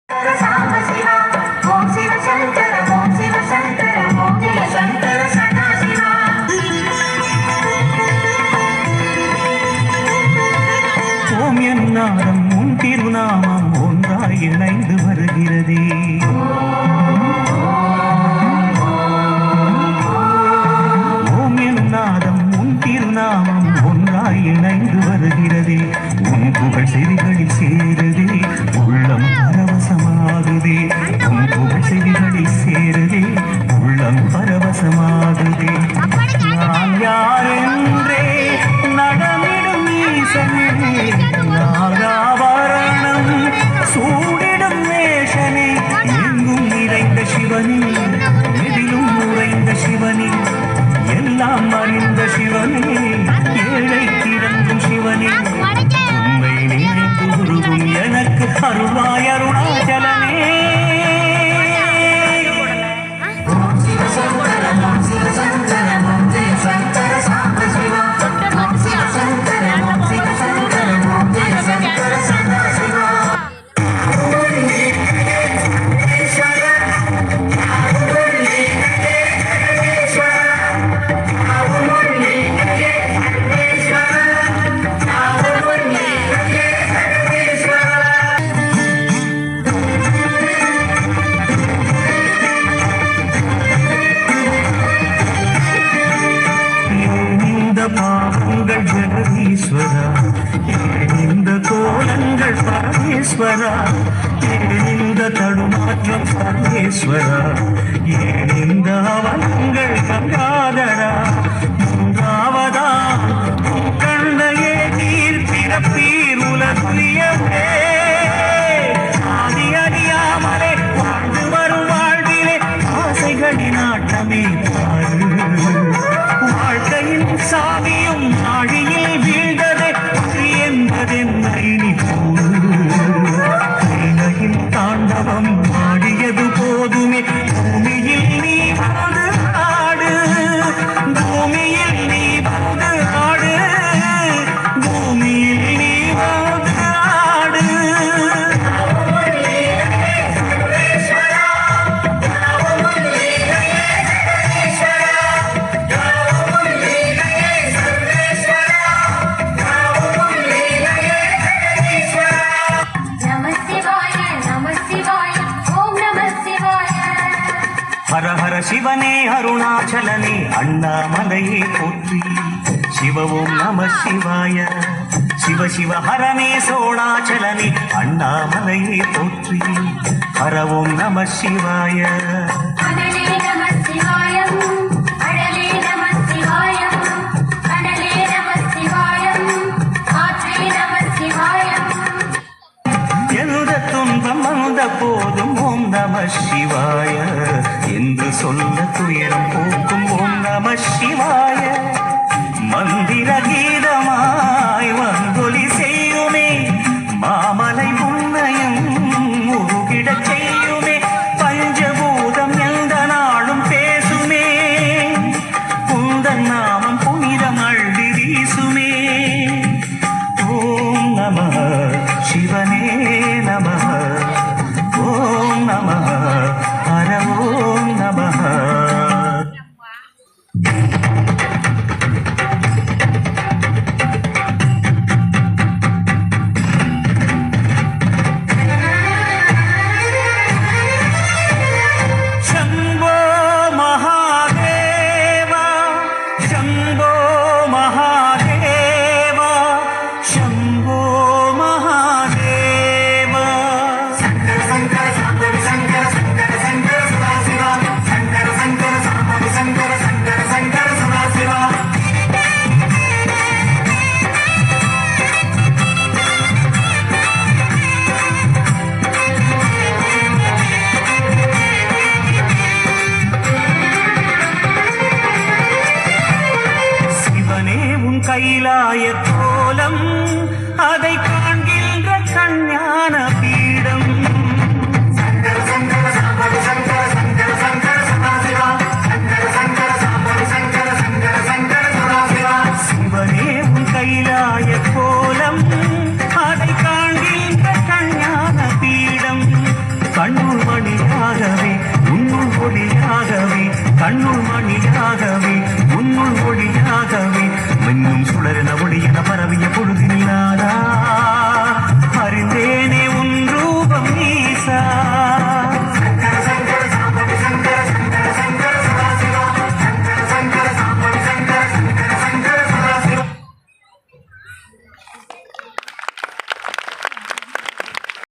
ஓம் என்னாரம் உன் திருநாமம் ஒன்றாய் இணைந்து வருகிறதே. ஓம் என்னாரம் உன் திருநாமம் ஒன்றாய் இணைந்து வருகிறதே. உன் புகழ் செவிகளில் சேருதே, உள்ளம் பரவசமாகுதே. உன் புகழ் செவிகளில் சேருதே, உள்ளம் பரவசமாகுதே. நான் யார் என்றே நடமிடும் ஈசனே, நாகாபரணம் சூடிடும் வேஷனே. எங்கும் நிறைந்த சிவனே, எதிலும் உறைந்த சிவனே, எல்லாம் அறிந்த சிவனே, ஏழை திறந்தும் சிவனே. உண்மை நினைத்து உருகும் எனக்கு அருள்வாய் அருணாச்சலனே. பாவங்கள் ஜெகதீஸ்வரா, இந்த கோலங்கள் பரமேஸ்வரா, இந்த தடுமாற்றம் சர்வேஸ்வரா, இந்த அவலங்கள் கங்காதரா. மூன்றாவதா கண்ணையே நீர் பிறப்பீர் உலகியவே. ஆதி அறியாமலே வாழ்ந்து வரும் வாழ்விலே ஆசைகளின் ஆட்டமே பாரு. வாழ்க்கையின் சாமியும் ஆழியில் வீழ்ந்ததே என்பதென்னை நீ கூறு. கைலையின் தாண்டவம் ஆடியது போதுமே, பூமியில் நீ வந்து ஆடு. பூமியில் நீ வந்து ஆடு, பூமியில் நீ வந்து ஆடு. ஹர ஹர சிவனே அருணாச்சலனே அண்ணாமலையே போற்றி. சிவ ஓம் நம சிவாய. சிவ சிவ ஹரனே சோணாச்சலனே அண்ணாமலையே போற்றி. ஹர ஓம் நம சிவாய. எந்த துன்பம் வந்த போதும் ஓம் நம சிவாய என்று சொல்ல துயரம் போக்கும் ஓம் நம சிவாய. மந்திர கீதமாய் வந்தொலி செய்யுமே, மாமலை முன்னையும் முருகிடச் செய்யுமே. பஞ்சபூதம் எந்த நாளும் பேசுமே, குந்தன் நாமம் புனிதம் அள்ளி வீசுமே. ஓம் நம சிவனே நம. ஓம் நம ஹர. ஓம் நம. கண்ணுள் மணியாகவே உன்னுள் ஒளியாகவே மின்னும் சுடரென